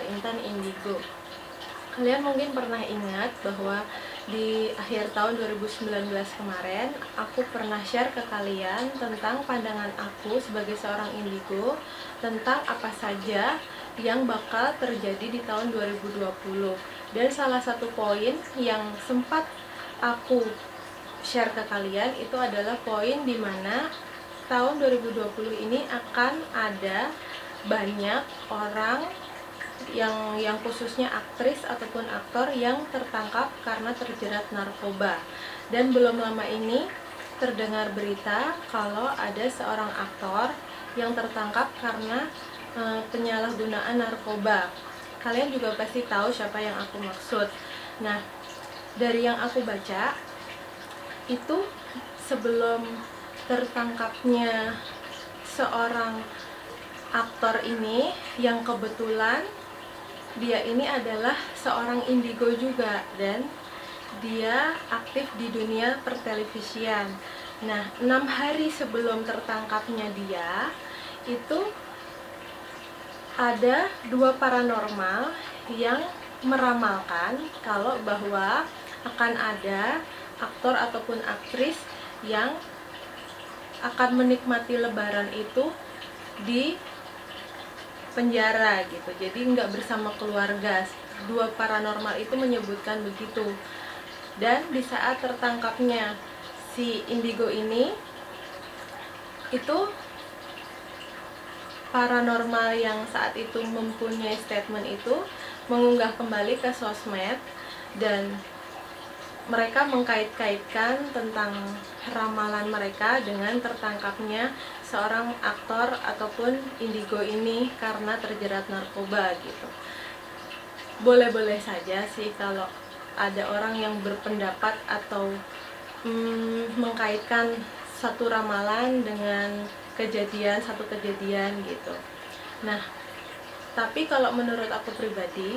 Intan Indigo. Kalian mungkin pernah ingat bahwa di akhir tahun 2019 kemarin aku pernah share ke kalian tentang pandangan aku sebagai seorang indigo tentang apa saja yang bakal terjadi di tahun 2020. Dan salah satu poin yang sempat aku share ke kalian itu adalah poin dimana tahun 2020 ini akan ada banyak orang yang khususnya aktris ataupun aktor yang tertangkap karena terjerat narkoba. Dan belum lama ini terdengar berita kalau ada seorang aktor yang tertangkap karena penyalahgunaan narkoba. Kalian juga pasti tahu siapa yang aku maksud. Nah, dari yang aku baca itu sebelum tertangkapnya seorang aktor ini yang kebetulan dia ini adalah seorang indigo juga dan dia aktif di dunia pertelevisian. Nah, 6 hari sebelum tertangkapnya dia itu ada 2 paranormal yang meramalkan kalau bahwa akan ada aktor ataupun aktris yang akan menikmati lebaran itu di penjara gitu, jadi nggak bersama keluarga. 2 paranormal itu menyebutkan begitu. Dan di saat tertangkapnya si indigo ini, itu paranormal yang saat itu mempunyai statement itu mengunggah kembali ke sosmed dan mereka mengkait-kaitkan tentang ramalan mereka dengan tertangkapnya seorang aktor ataupun indigo ini karena terjerat narkoba gitu. Boleh-boleh saja sih kalau ada orang yang berpendapat atau mengkaitkan satu ramalan dengan satu kejadian gitu. Nah, tapi kalau menurut aku pribadi,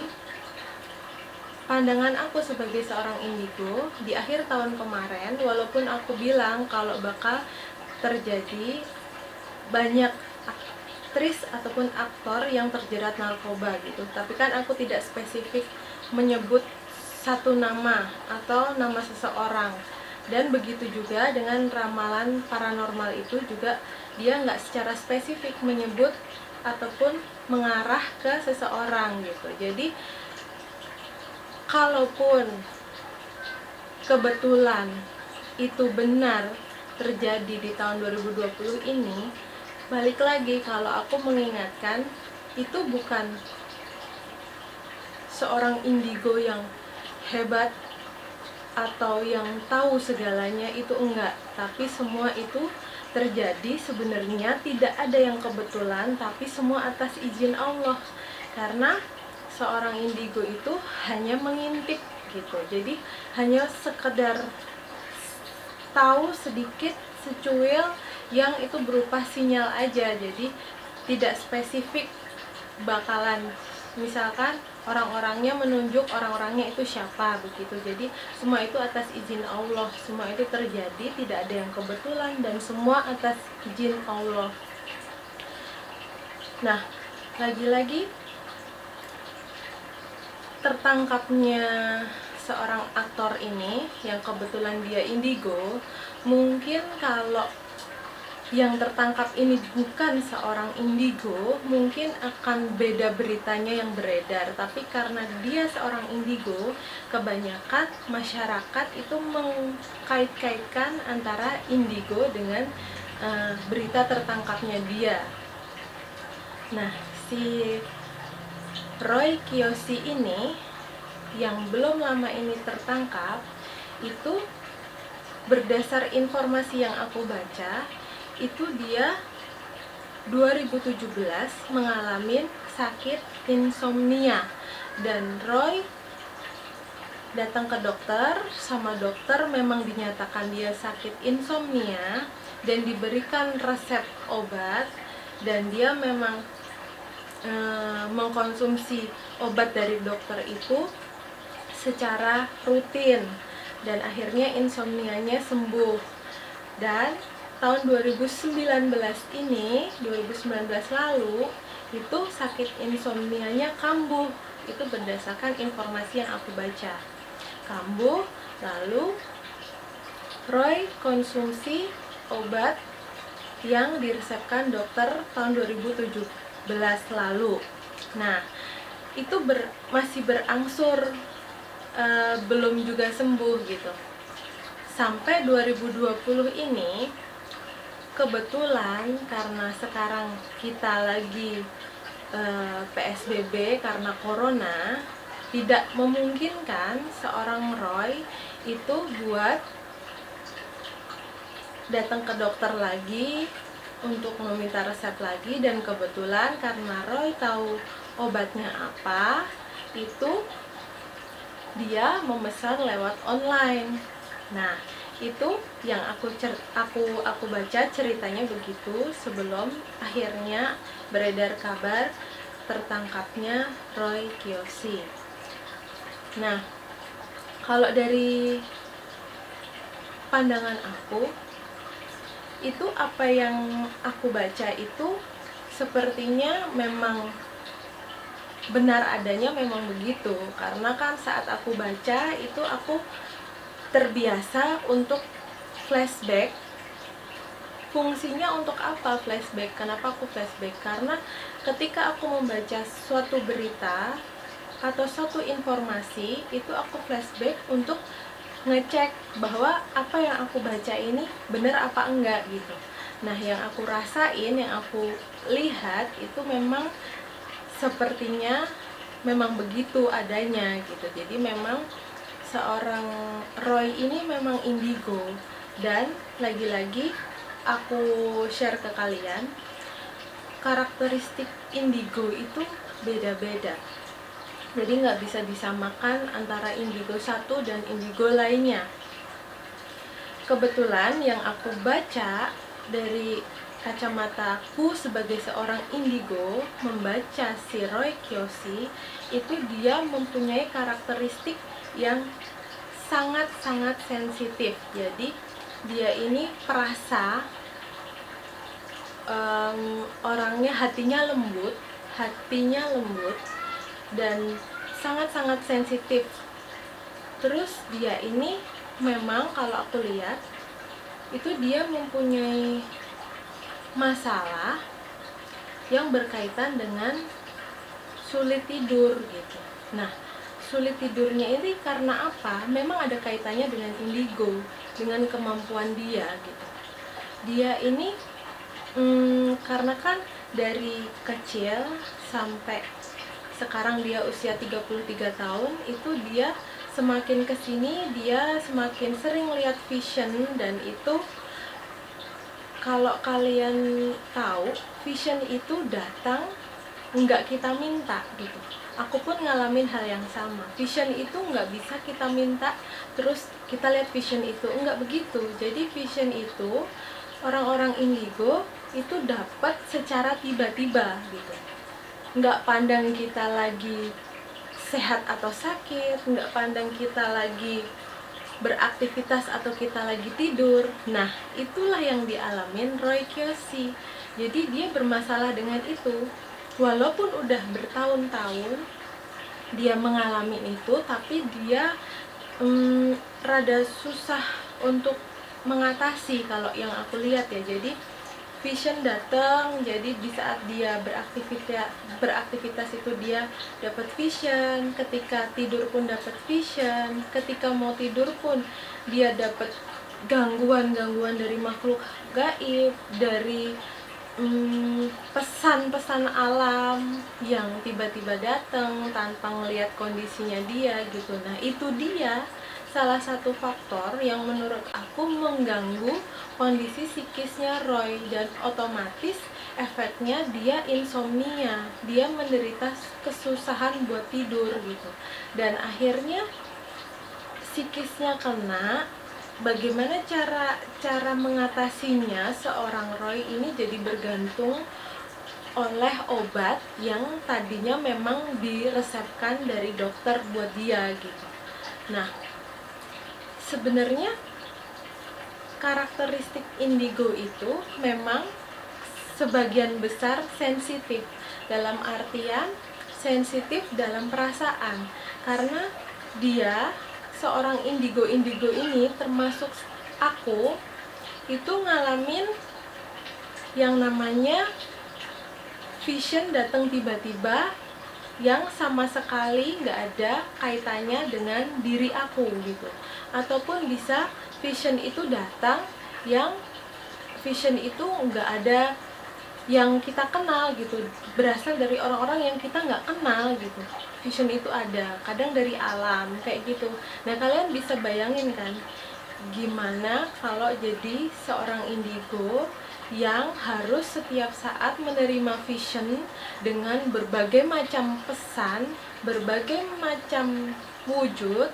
pandangan aku sebagai seorang indigo di akhir tahun kemarin, walaupun aku bilang kalau bakal terjadi banyak aktris ataupun aktor yang terjerat narkoba gitu, tapi kan aku tidak spesifik menyebut satu nama atau nama seseorang. Dan begitu juga dengan ramalan paranormal itu juga dia nggak secara spesifik menyebut ataupun mengarah ke seseorang gitu. Jadi kalaupun kebetulan itu benar terjadi di tahun 2020 ini, balik lagi kalau aku mengingatkan itu bukan seorang indigo yang hebat atau yang tahu segalanya, itu enggak, tapi semua itu terjadi sebenarnya tidak ada yang kebetulan, tapi semua atas izin Allah. Karena seorang indigo itu hanya mengintip gitu, jadi hanya sekedar tahu sedikit secuil yang itu berupa sinyal aja, jadi tidak spesifik bakalan misalkan orang-orangnya menunjuk orang-orangnya itu siapa begitu. Jadi semua itu atas izin Allah, semua itu terjadi, tidak ada yang kebetulan dan semua atas izin Allah. Nah, lagi-lagi tertangkapnya seorang aktor ini yang kebetulan dia indigo, mungkin kalau yang tertangkap ini bukan seorang indigo, mungkin akan beda beritanya yang beredar. Tapi karena dia seorang indigo, kebanyakan masyarakat itu mengkait-kaitkan antara indigo dengan berita tertangkapnya dia. Nah, si Roy Kiyoshi ini yang belum lama ini tertangkap, itu berdasar informasi yang aku baca, itu dia 2017 mengalami sakit insomnia dan Roy datang ke dokter, sama dokter memang dinyatakan dia sakit insomnia dan diberikan resep obat dan dia memang mengkonsumsi obat dari dokter itu secara rutin dan akhirnya insomnianya sembuh. Dan tahun 2019 lalu itu sakit insomnianya kambuh. Itu berdasarkan informasi yang aku baca. Kambuh, lalu Roy konsumsi obat yang diresepkan dokter tahun 2017 lalu. Nah, itu masih berangsur, belum juga sembuh gitu. Sampai 2020 ini, kebetulan karena sekarang kita lagi PSBB karena corona, tidak memungkinkan seorang Roy itu buat datang ke dokter lagi untuk meminta resep lagi. Dan kebetulan karena Roy tahu obatnya apa, itu dia memesan lewat online. Nah, itu yang aku baca ceritanya begitu sebelum akhirnya beredar kabar tertangkapnya Roy Kiyoshi. Nah, kalau dari pandangan aku, itu apa yang aku baca itu sepertinya memang benar adanya, memang begitu. Karena kan saat aku baca itu aku terbiasa untuk flashback. Fungsinya untuk apa flashback? Kenapa aku flashback? Karena ketika aku membaca suatu berita atau suatu informasi, itu aku flashback untuk ngecek bahwa apa yang aku baca ini benar apa enggak gitu. Nah, yang aku rasain, yang aku lihat itu memang sepertinya memang begitu adanya gitu. Jadi memang seorang Roy ini memang indigo. Dan lagi-lagi aku share ke kalian, karakteristik indigo itu beda-beda. Jadi nggak bisa disamakan antara indigo satu dan indigo lainnya. Kebetulan yang aku baca dari kacamataku sebagai seorang indigo, membaca si Roy Kiyoshi, itu dia mempunyai karakteristik yang sangat-sangat sensitif. Jadi dia ini perasa, orangnya hatinya lembut dan sangat-sangat sensitif. Terus dia ini memang kalau aku lihat itu dia mempunyai masalah yang berkaitan dengan sulit tidur gitu. Nah, sulit tidurnya ini karena apa? Memang ada kaitannya dengan indigo, dengan kemampuan dia gitu. Dia ini karena kan dari kecil sampai sekarang dia usia 33 tahun, itu dia semakin kesini dia semakin sering lihat vision. Dan itu kalau kalian tahu, vision itu datang nggak kita minta gitu. Aku pun ngalamin hal yang sama. Vision itu nggak bisa kita minta terus kita lihat vision itu, nggak begitu. Jadi vision itu orang-orang indigo itu dapat secara tiba-tiba gitu. Nggak pandang kita lagi sehat atau sakit, nggak pandang kita lagi beraktivitas atau kita lagi tidur. Nah, itulah yang dialamin Roy Kiyoshi. Jadi dia bermasalah dengan itu. Walaupun udah bertahun-tahun dia mengalami itu, tapi dia rada susah untuk mengatasi kalau yang aku lihat ya. Jadi vision datang, jadi di saat dia beraktivitas itu dia dapat vision, ketika tidur pun dapat vision, ketika mau tidur pun dia dapat gangguan-gangguan dari makhluk gaib, dari pesan-pesan alam yang tiba-tiba datang tanpa ngelihat kondisinya dia gitu. Nah, itu dia salah satu faktor yang menurut aku mengganggu kondisi psikisnya Roy, dan otomatis efeknya dia insomnia, dia menderita kesusahan buat tidur gitu. Dan akhirnya psikisnya kena. Bagaimana cara mengatasinya, seorang Roy ini jadi bergantung oleh obat yang tadinya memang diresepkan dari dokter buat dia gitu. Nah, sebenarnya karakteristik indigo itu memang sebagian besar sensitif, dalam artian sensitif dalam perasaan, karena dia seorang indigo ini termasuk aku itu ngalamin yang namanya vision datang tiba-tiba yang sama sekali nggak ada kaitannya dengan diri aku gitu, ataupun bisa vision itu datang yang vision itu nggak ada yang kita kenal gitu, berasal dari orang-orang yang kita nggak kenal gitu. Vision itu ada, kadang dari alam kayak gitu. Nah, kalian bisa bayangin kan gimana kalau jadi seorang indigo yang harus setiap saat menerima vision dengan berbagai macam pesan, berbagai macam wujud,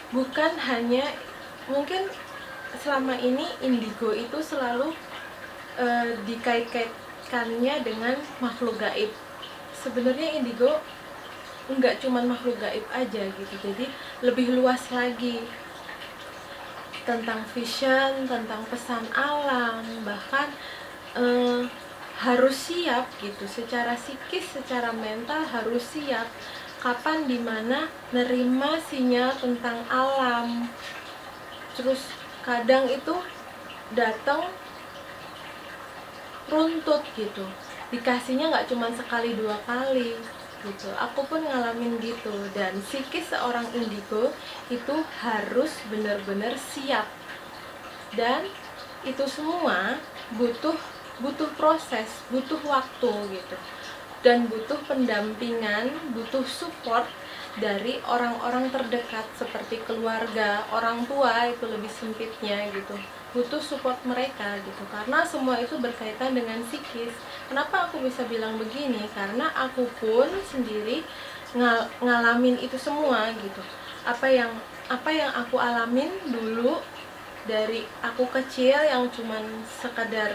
bukan hanya mungkin selama ini indigo itu selalu dikait-kaitkannya dengan makhluk gaib. Sebenarnya indigo enggak cuma makhluk gaib aja gitu, jadi lebih luas lagi tentang vision, tentang pesan alam, bahkan harus siap gitu, secara psikis, secara mental harus siap kapan dimana nerima sinyal tentang alam. Terus kadang itu datang runtut gitu, dikasihnya nggak cuma sekali dua kali gitu. Aku pun ngalamin gitu, dan psikis seorang indigo itu harus benar-benar siap, dan itu semua butuh proses, butuh waktu gitu, dan butuh pendampingan, butuh support dari orang-orang terdekat seperti keluarga, orang tua itu lebih sempitnya gitu, butuh support mereka gitu, karena semua itu berkaitan dengan psikis. Kenapa aku bisa bilang begini? Karena aku pun sendiri ngalamin itu semua gitu. Apa yang aku alamin dulu dari aku kecil yang cuman sekadar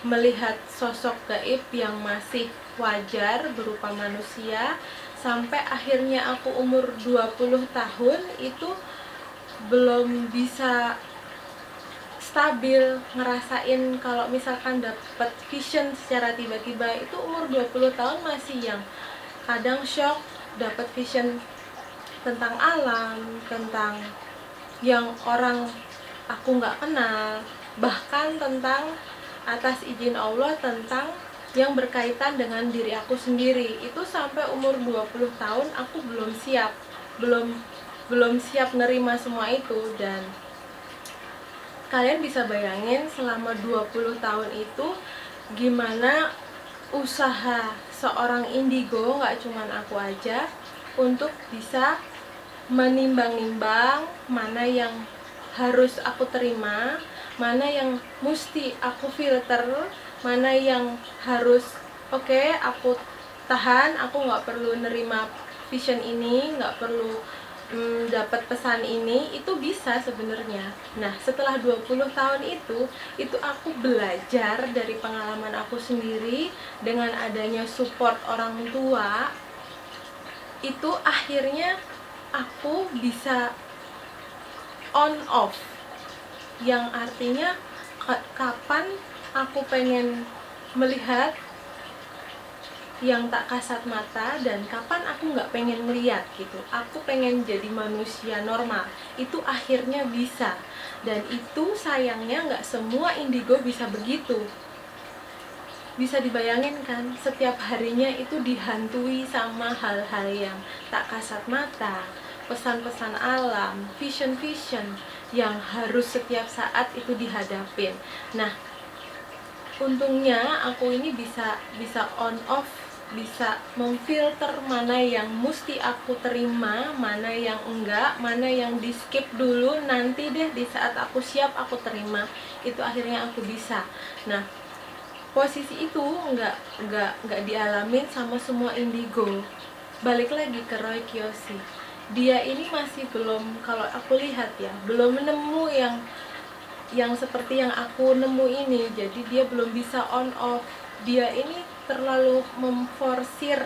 melihat sosok gaib yang masih wajar berupa manusia, sampai akhirnya aku umur 20 tahun itu belum bisa stabil ngerasain kalau misalkan dapat vision secara tiba-tiba. Itu umur 20 tahun masih yang kadang shock dapat vision tentang alam, tentang yang orang aku nggak kenal, bahkan tentang atas izin Allah tentang yang berkaitan dengan diri aku sendiri. Itu sampai umur 20 tahun aku belum siap, belum siap nerima semua itu. Dan kalian bisa bayangin selama 20 tahun itu gimana usaha seorang indigo, nggak cuman aku aja, untuk bisa menimbang-nimbang mana yang harus aku terima, mana yang mesti aku filter, mana yang harus aku tahan, aku nggak perlu nerima vision ini, nggak perlu dapat pesan ini. Itu bisa sebenarnya. Nah, setelah 20 tahun itu aku belajar dari pengalaman aku sendiri, dengan adanya support orang tua, itu akhirnya aku bisa on off, yang artinya kapan aku pengen melihat yang tak kasat mata, dan kapan aku nggak pengen melihat gitu, aku pengen jadi manusia normal, itu akhirnya bisa. Dan itu sayangnya nggak semua indigo bisa begitu. Bisa dibayangin kan, setiap harinya itu dihantui sama hal-hal yang tak kasat mata, pesan-pesan alam, vision-vision yang harus setiap saat itu dihadapin. Nah, untungnya aku ini bisa on off, bisa memfilter mana yang mesti aku terima, mana yang enggak, mana yang di skip dulu, nanti deh di saat aku siap aku terima. Itu akhirnya aku bisa. Nah, posisi itu nggak dialamin sama semua indigo. Balik lagi ke Roy Kiyoshi, dia ini masih belum, kalau aku lihat ya, belum nemu yang seperti yang aku nemu ini. Jadi dia belum bisa on off. Dia ini terlalu memforsir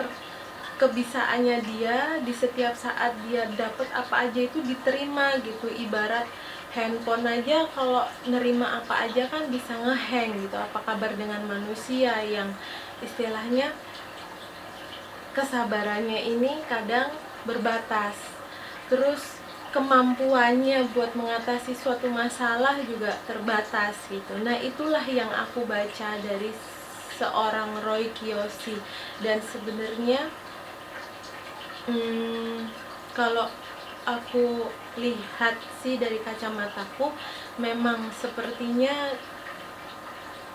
kebisaannya dia, di setiap saat dia dapat apa aja itu diterima gitu. Ibarat handphone aja kalau nerima apa aja kan bisa ngehang gitu. Apa kabar dengan manusia yang istilahnya kesabarannya ini kadang berbatas, terus kemampuannya buat mengatasi suatu masalah juga terbatas gitu. Nah, itulah yang aku baca dari seorang Roy Kiyoshi. Dan sebenarnya kalau aku lihat sih dari kacamataku, memang sepertinya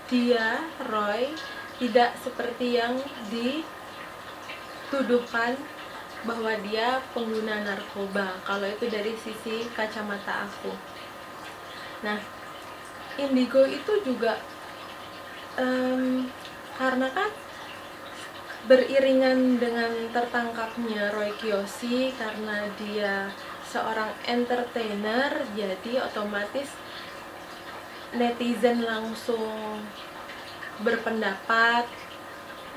dia, Roy, tidak seperti yang dituduhkan bahwa dia pengguna narkoba, kalau itu dari sisi kacamata aku. Nah, indigo itu juga karena kan beriringan dengan tertangkapnya Roy Kiyoshi, karena dia seorang entertainer, jadi otomatis netizen langsung berpendapat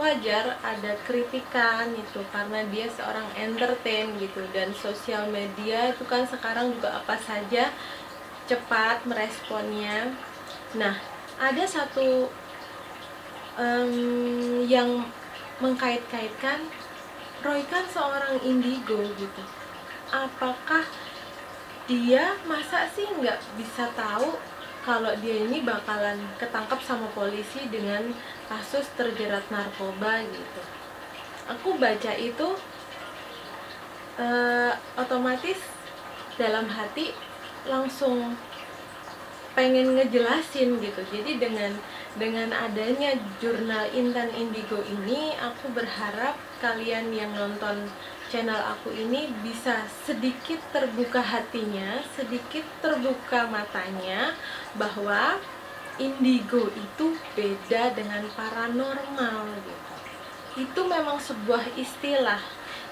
wajar ada kritikan itu karena dia seorang entertain gitu. Dan sosial media itu kan sekarang juga apa saja cepat meresponnya. Nah, ada satu yang mengkait-kaitkan, Roy kan seorang indigo gitu, apakah dia masa sih nggak bisa tahu kalau dia ini bakalan ketangkap sama polisi dengan kasus terjerat narkoba gitu. Aku baca itu otomatis dalam hati langsung pengen ngejelasin gitu. Jadi dengan adanya jurnal Intan Indigo ini, aku berharap kalian yang nonton channel aku ini bisa sedikit terbuka hatinya, sedikit terbuka matanya, bahwa indigo itu beda dengan paranormal gitu. Itu memang sebuah istilah,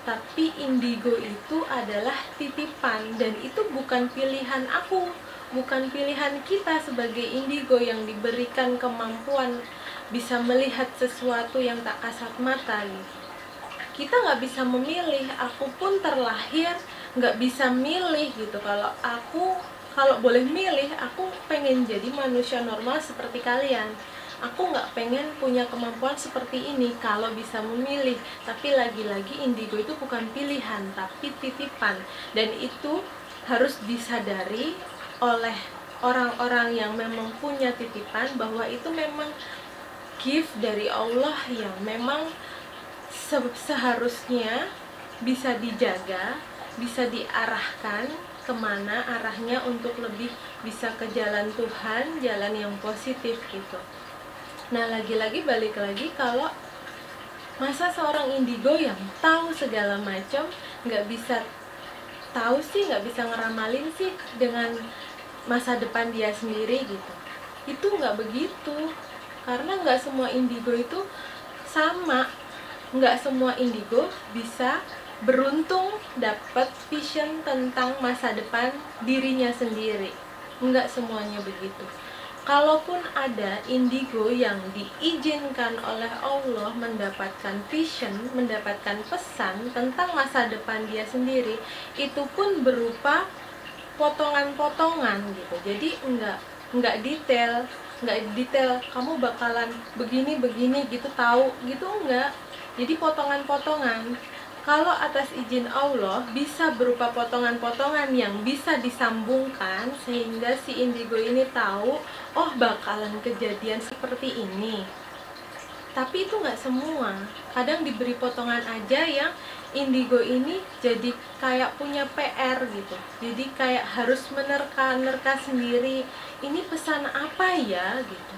tapi indigo itu adalah titipan, dan itu bukan pilihan aku, bukan pilihan kita sebagai indigo yang diberikan kemampuan bisa melihat sesuatu yang tak kasat mata gitu. Kita nggak bisa memilih, aku pun terlahir nggak bisa milih gitu. Kalau boleh milih, aku pengen jadi manusia normal seperti kalian. Aku nggak pengen punya kemampuan seperti ini kalau bisa memilih. Tapi lagi-lagi indigo itu bukan pilihan, tapi titipan. Dan itu harus disadari oleh orang-orang yang memang punya titipan, bahwa itu memang gift dari Allah yang memang seharusnya bisa dijaga, bisa diarahkan kemana arahnya untuk lebih bisa ke jalan Tuhan, jalan yang positif gitu. Nah, lagi-lagi balik lagi, kalau masa seorang indigo yang tahu segala macam nggak bisa tahu sih, nggak bisa ngeramalin sih dengan masa depan dia sendiri gitu. Itu nggak begitu, karena nggak semua indigo itu sama. Nggak semua indigo bisa beruntung dapat vision tentang masa depan dirinya sendiri. Nggak semuanya begitu. Kalaupun ada indigo yang diizinkan oleh Allah mendapatkan vision, mendapatkan pesan tentang masa depan dia sendiri, itu pun berupa potongan-potongan gitu. Jadi nggak detail kamu bakalan begini gitu, tahu gitu, enggak. Jadi potongan-potongan. Kalau atas izin Allah bisa berupa potongan-potongan yang bisa disambungkan sehingga si indigo ini tahu, oh bakalan kejadian seperti ini. Tapi itu nggak semua. Kadang diberi potongan aja yang indigo ini jadi kayak punya PR gitu. Jadi kayak harus menerka-nerka sendiri. Ini pesan apa ya gitu.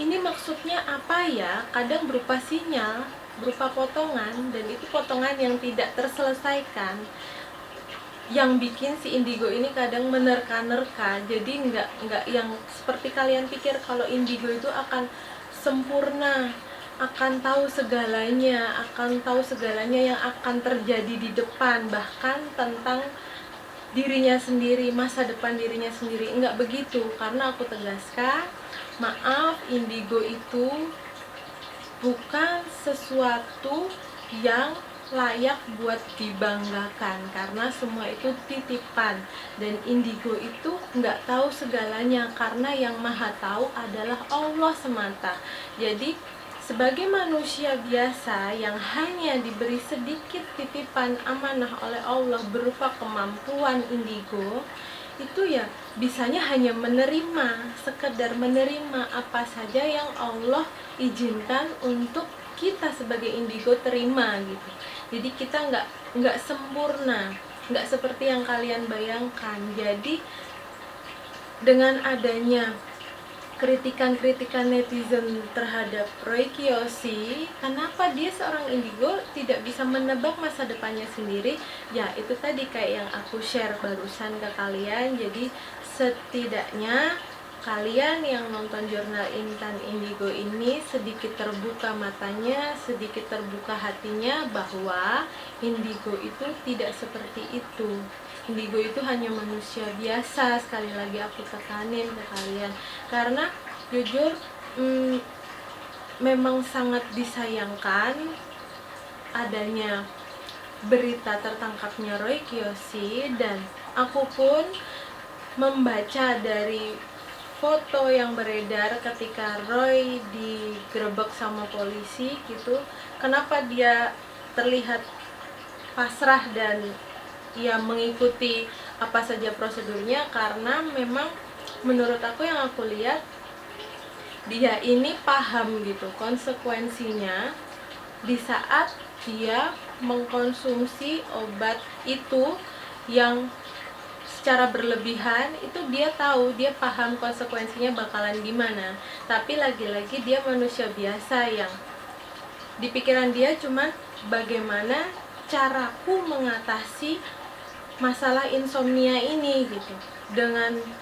Ini maksudnya apa ya? Kadang berupa sinyal, berupa potongan, dan itu potongan yang tidak terselesaikan, yang bikin si indigo ini kadang menerka-nerka. Jadi nggak yang seperti kalian pikir kalau indigo itu akan sempurna, akan tahu segalanya yang akan terjadi di depan, bahkan tentang dirinya sendiri, masa depan dirinya sendiri. Enggak begitu, karena aku tegaskan, maaf, indigo itu bukan sesuatu yang layak buat dibanggakan, karena semua itu titipan, dan indigo itu nggak tahu segalanya, karena yang maha tahu adalah Allah semata. Jadi sebagai manusia biasa yang hanya diberi sedikit titipan amanah oleh Allah berupa kemampuan indigo, itu ya bisanya hanya menerima, sekedar menerima apa saja yang Allah izinkan untuk kita sebagai indigo terima gitu. Jadi kita nggak sempurna, nggak seperti yang kalian bayangkan. Jadi dengan adanya kritikan-kritikan netizen terhadap Roy Kiyoshi, kenapa dia seorang indigo tidak bisa menebak masa depannya sendiri? Ya itu tadi kayak yang aku share barusan ke kalian. Jadi setidaknya kalian yang nonton jurnal Intan Indigo ini sedikit terbuka matanya, sedikit terbuka hatinya bahwa indigo itu tidak seperti itu. Indigo itu hanya manusia biasa. Sekali lagi aku tekanin ke kalian, karena jujur memang sangat disayangkan adanya berita tertangkapnya Roy Kiyoshi, dan aku pun membaca dari foto yang beredar ketika Roy digerebek sama polisi gitu. Kenapa dia terlihat pasrah dan ia mengikuti apa saja prosedurnya? Karena memang menurut aku, yang aku lihat, dia ini paham gitu konsekuensinya di saat dia mengkonsumsi obat itu yang secara berlebihan. Itu dia tahu, dia paham konsekuensinya bakalan gimana, tapi lagi-lagi dia manusia biasa yang di pikiran dia cuma bagaimana caraku mengatasi masalah insomnia ini gitu.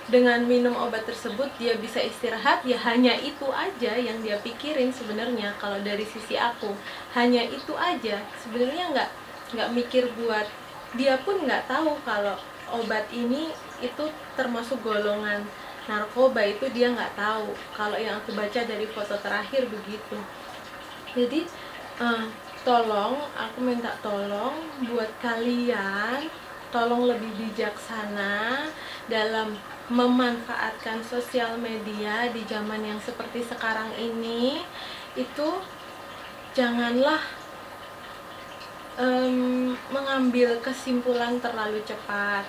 Dengan minum obat tersebut dia bisa istirahat, ya hanya itu aja yang dia pikirin sebenarnya. Kalau dari sisi aku hanya itu aja sebenarnya, nggak mikir buat dia pun nggak tahu kalau obat ini itu termasuk golongan narkoba, itu dia nggak tahu. Kalau yang aku baca dari foto terakhir begitu. Jadi tolong, aku minta tolong buat kalian, tolong lebih bijaksana dalam memanfaatkan sosial media di zaman yang seperti sekarang ini. Itu janganlah mengambil kesimpulan terlalu cepat,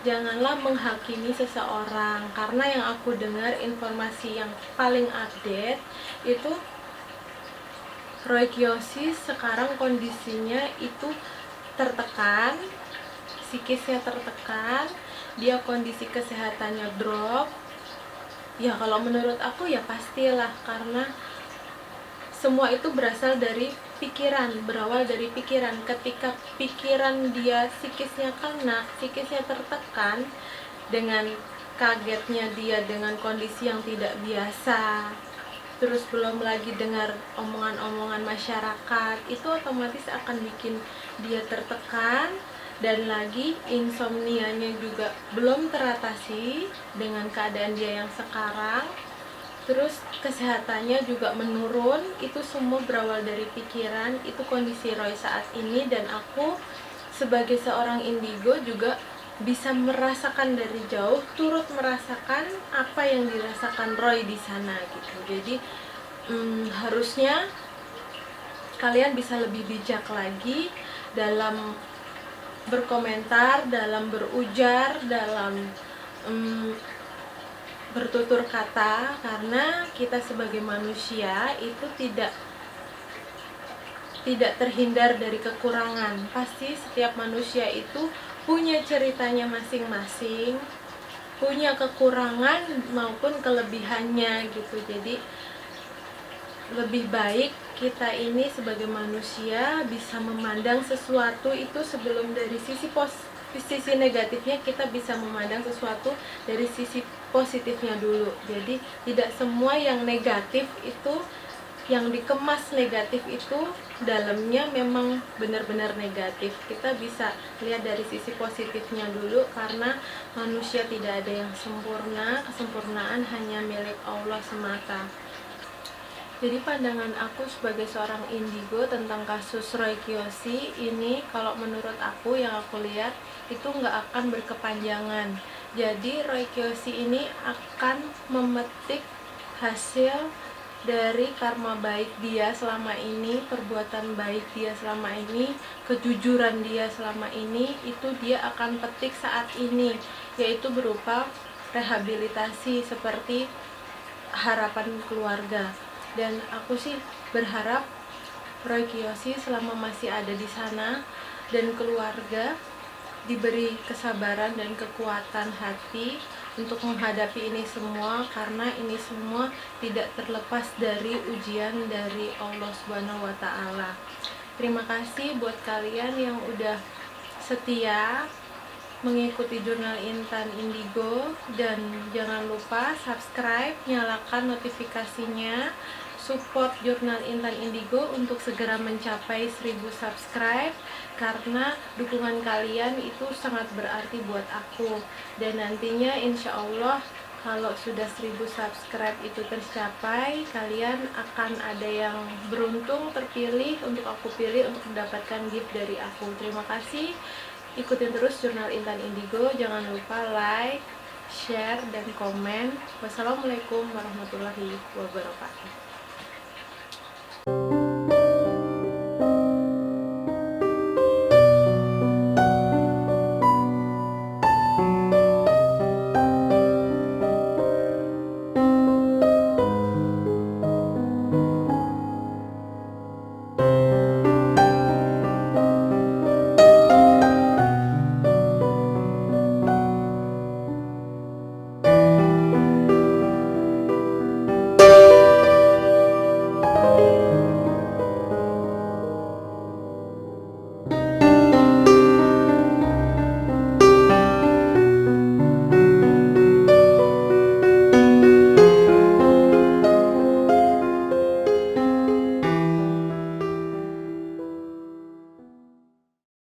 janganlah menghakimi seseorang, karena yang aku dengar informasi yang paling update itu Roy Kiyoshi sekarang kondisinya itu tertekan, psikisnya tertekan, dia kondisi kesehatannya drop. Ya kalau menurut aku ya pastilah, karena semua itu berasal dari pikiran, berawal dari pikiran. Ketika pikiran dia psikisnya kena, psikisnya tertekan, dengan kagetnya dia dengan kondisi yang tidak biasa, terus belum lagi dengar omongan-omongan masyarakat, itu otomatis akan bikin dia tertekan. Dan lagi insomnianya juga belum teratasi dengan keadaan dia yang sekarang, terus kesehatannya juga menurun. Itu semua berawal dari pikiran. Itu kondisi Roy saat ini, dan aku sebagai seorang indigo juga bisa merasakan dari jauh, turut merasakan apa yang dirasakan Roy di sana gitu. Jadi harusnya kalian bisa lebih bijak lagi dalam berkomentar, dalam berujar, dalam bertutur kata, karena kita sebagai manusia itu tidak terhindar dari kekurangan. Pasti setiap manusia itu punya ceritanya masing-masing, punya kekurangan maupun kelebihannya gitu. Jadi lebih baik kita ini sebagai manusia bisa memandang sesuatu itu sebelum dari sisi negatifnya, kita bisa memandang sesuatu dari sisi positifnya dulu. Jadi tidak semua yang negatif itu, yang dikemas negatif itu dalamnya memang benar-benar negatif. Kita bisa lihat dari sisi positifnya dulu, karena manusia tidak ada yang sempurna, kesempurnaan hanya milik Allah semata. Jadi pandangan aku sebagai seorang indigo tentang kasus Roy Kiyoshi ini, kalau menurut aku yang aku lihat itu nggak akan berkepanjangan. Jadi Roy Kiyoshi ini akan memetik hasil dari karma baik dia selama ini, perbuatan baik dia selama ini, kejujuran dia selama ini, itu dia akan petik saat ini, yaitu berupa rehabilitasi seperti harapan keluarga. Dan aku sih berharap Roy Kiyoshi selama masih ada di sana dan keluarga diberi kesabaran dan kekuatan hati untuk menghadapi ini semua, karena ini semua tidak terlepas dari ujian dari Allah Subhanahu wa taala. Terima kasih buat kalian yang udah setia mengikuti Jurnal Intan Indigo, dan jangan lupa subscribe, nyalakan notifikasinya, support Jurnal Intan Indigo untuk segera mencapai 1000 subscribe, karena dukungan kalian itu sangat berarti buat aku. Dan nantinya insya Allah kalau sudah 1000 subscribe itu tercapai, kalian akan ada yang beruntung terpilih untuk aku pilih untuk mendapatkan gift dari aku. Terima kasih. Ikutin terus Jurnal Intan Indigo, jangan lupa like, share, dan komen. Wassalamualaikum warahmatullahi wabarakatuh.